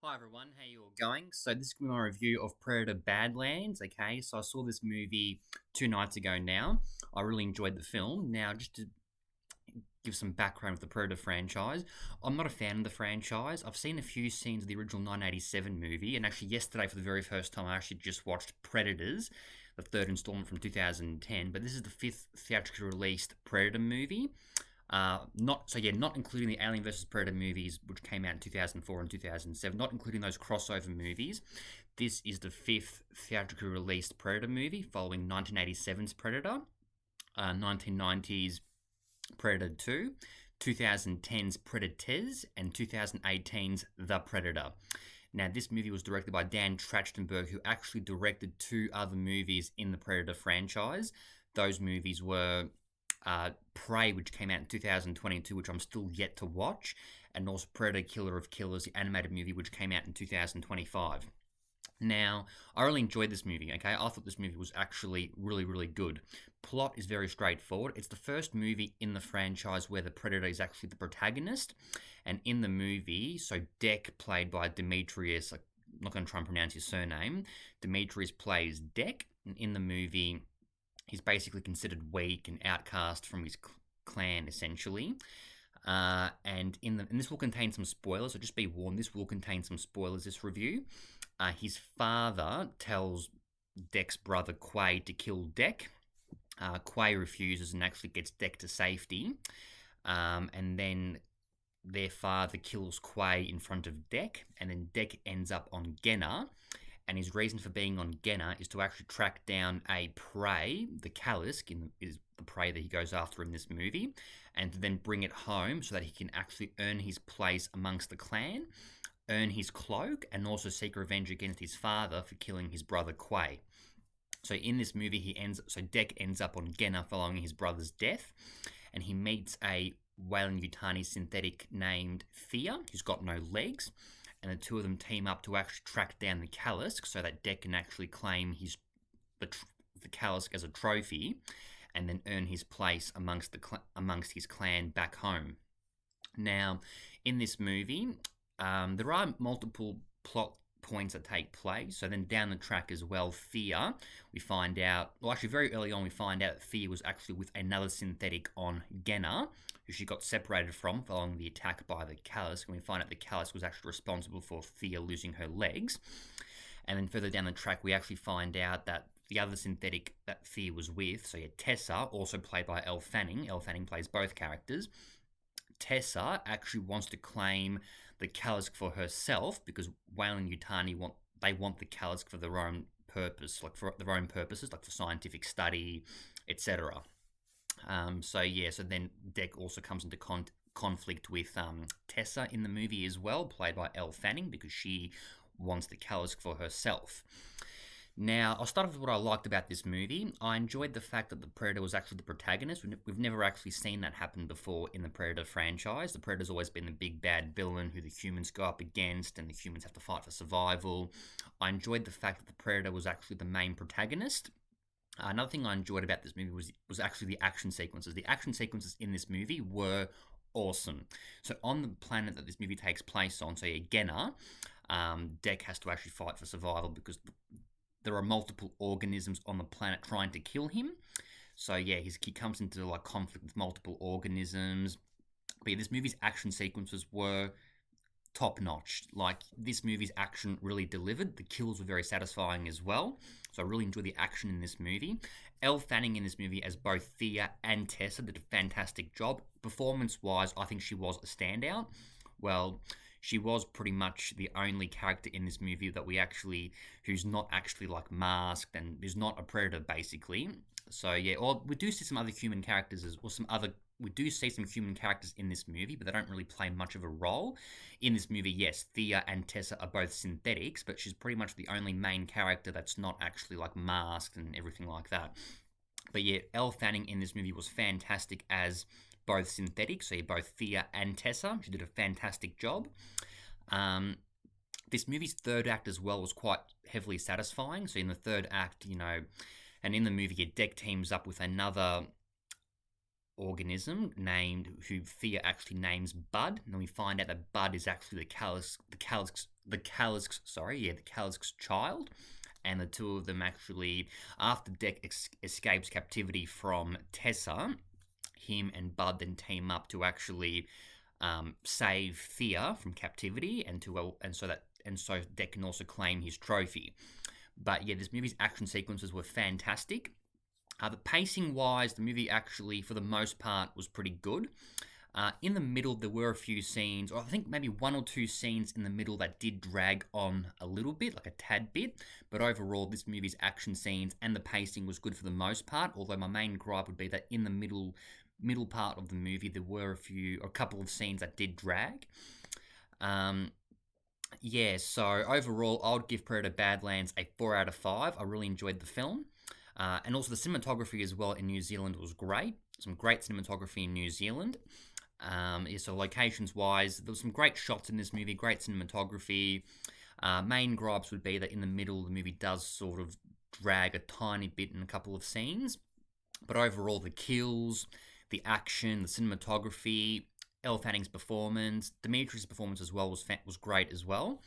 Hi everyone, how you all going? So this is going to be my review of Predator Badlands, okay? So I saw this movie 2 nights ago now. I really enjoyed the film. Now, just to give some background of the Predator franchise, I'm not a fan of the franchise. I've seen a few scenes of the original 1987 movie, and actually yesterday for the very first time I actually just watched Predators, the third installment from 2010, but this is the fifth theatrically released Predator movie. Not including the Alien vs Predator movies, which came out in 2004 and 2007. Not including those crossover movies. This is the fifth theatrically released Predator movie, following 1987's Predator, 1990's Predator 2, 2010's Predators, and 2018's The Predator. Now, this movie was directed by Dan Trachtenberg, who actually directed two other movies in the Predator franchise. Those movies were Prey, which came out in 2022, which I'm still yet to watch, and also Predator Killer of Killers, the animated movie, which came out in 2025. Now, I really enjoyed this movie, okay? I thought this movie was actually really, really good. Plot is very straightforward. It's the first movie in the franchise where the Predator is actually the protagonist. And in the movie, so Dek, played by Demetrius, I'm not going to try and pronounce his surname, Demetrius plays Dek. And in the movie, he's basically considered weak and outcast from his clan, essentially. And this will contain some spoilers, so just be warned, this will contain some spoilers, this review. His father tells Dek's brother Quay to kill Dek. Quay refuses and actually gets Dek to safety. And then their father kills Quay in front of Dek, and then Dek ends up on Genna. And his reason for being on Genna is to actually track down a prey, the Kalisk, is the prey that he goes after in this movie, and to then bring it home so that he can actually earn his place amongst the clan, earn his cloak, and also seek revenge against his father for killing his brother Quay. So in this movie, Dek ends up on Genna following his brother's death, and he meets a Weyland-Yutani synthetic named Thea, who's got no legs, and the two of them team up to actually track down the Kalisk so that Dek can actually claim the Kalisk as a trophy, and then earn his place amongst his clan back home. Now, in this movie, there are multiple plot points that take place. So then down the track as well, Thea, we find out, well, actually very early on, we find out that Thea was actually with another synthetic on Genna, who she got separated from following the attack by the Kalisk, and we find out the Kalisk was actually responsible for Thea losing her legs. And then further down the track, we actually find out that the other synthetic that Thea was with, so Tessa, also played by Elle Fanning plays both characters. Tessa actually wants to claim the Kalisk for herself because Weyland-Yutani want the Kalisk for their own purpose, like for scientific study, etc. So then Dek also comes into conflict with Tessa in the movie as well, played by Elle Fanning, because she wants the Kalisk for herself. Now, I'll start with what I liked about this movie. I enjoyed the fact that the Predator was actually the protagonist. We've never actually seen that happen before in the Predator franchise. The Predator's always been the big bad villain who the humans go up against, and the humans have to fight for survival. I enjoyed the fact that the Predator was actually the main protagonist. Another thing I enjoyed about this movie was actually the action sequences. The action sequences in this movie were awesome. So on the planet that this movie takes place on, Genna, Dek has to actually fight for survival because there are multiple organisms on the planet trying to kill him. So he comes into conflict with multiple organisms. But this movie's action sequences were top notch. This movie's action really delivered. The kills were very satisfying as well. So I really enjoyed the action in this movie. Elle Fanning in this movie as both Thea and Tessa did a fantastic job. Performance-wise, I think she was a standout. Well, she was pretty much the only character in this movie who's not actually masked and is not a predator, basically. So we do see some other human characters we do see some human characters in this movie, but they don't really play much of a role. In this movie, yes, Thea and Tessa are both synthetics, but she's pretty much the only main character that's not actually masked and everything like that. But Elle Fanning in this movie was fantastic as both synthetic, so both Thea and Tessa. She did a fantastic job. This movie's third act as well was quite heavily satisfying. So in the third act, and in the movie, Dek teams up with another organism who Thea actually names Bud, and then we find out that Bud is actually the the Kalisk's child, and the two of them actually, after Deck escapes captivity from Tessa, him and Bud then team up to actually save Thea from captivity, and so Deck can also claim his trophy. But yeah, this movie's action sequences were fantastic. The pacing wise, the movie actually, for the most part, was pretty good. In the middle, there were a few scenes, or I think maybe one or two scenes in the middle that did drag on a little bit, like a tad bit. But overall, this movie's action scenes and the pacing was good for the most part. Although my main gripe would be that in the middle part of the movie, there were a couple of scenes that did drag. Yeah, so overall, I would give Predator Badlands a 4 out of 5. I really enjoyed the film. And also the cinematography as well in New Zealand was great. Some great cinematography in New Zealand. So locations-wise, there was some great shots in this movie, great cinematography. Main gripes would be that in the middle, the movie does sort of drag a tiny bit in a couple of scenes. But overall, the kills, the action, the cinematography, Elle Fanning's performance, Dimitri's performance as well was great as well.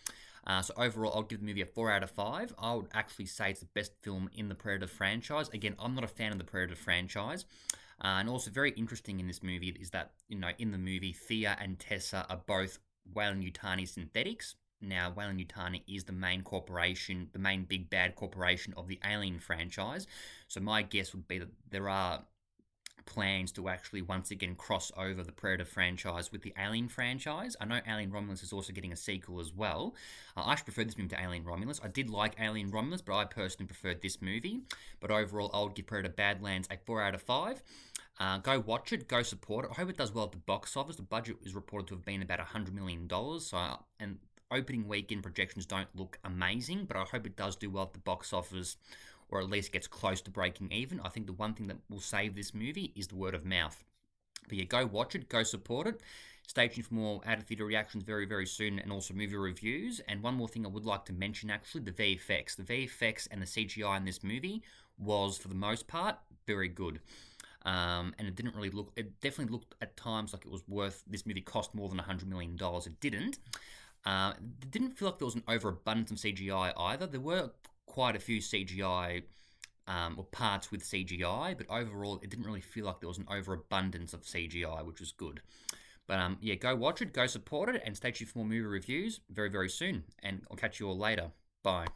So overall, I'll give the movie a 4 out of 5. I would actually say it's the best film in the Predator franchise. Again, I'm not a fan of the Predator franchise. And also very interesting in this movie is that, in the movie, Thea and Tessa are both Weyland-Yutani synthetics. Now, Weyland-Yutani is the main corporation, the main big bad corporation of the Alien franchise. So my guess would be that there are plans to actually once again cross over the Predator franchise with the Alien franchise. I know Alien Romulus is also getting a sequel as well. I actually preferred this movie to Alien Romulus. I did like Alien Romulus, but I personally preferred this movie. But overall, I would give Predator Badlands a 4 out of 5. Go watch it, go support it. I hope it does well at the box office. The budget is reported to have been about $100 million. And opening weekend projections don't look amazing, but I hope it does do well at the box office, or at least gets close to breaking even. I think the one thing that will save this movie is the word of mouth. But yeah, go watch it, go support it. Stay tuned for more out-of-theatre reactions very, very soon, and also movie reviews. And one more thing I would like to mention, actually, the VFX. The VFX and the CGI in this movie was, for the most part, very good. And it definitely looked at times like it was this movie cost more than $100 million. It didn't. It didn't feel like there was an overabundance of CGI either. There were quite a few CGI or parts with CGI, but overall it didn't really feel like there was an overabundance of CGI, which was good. But yeah, go watch it, go support it, and stay tuned for more movie reviews very, very soon. And I'll catch you all later. Bye.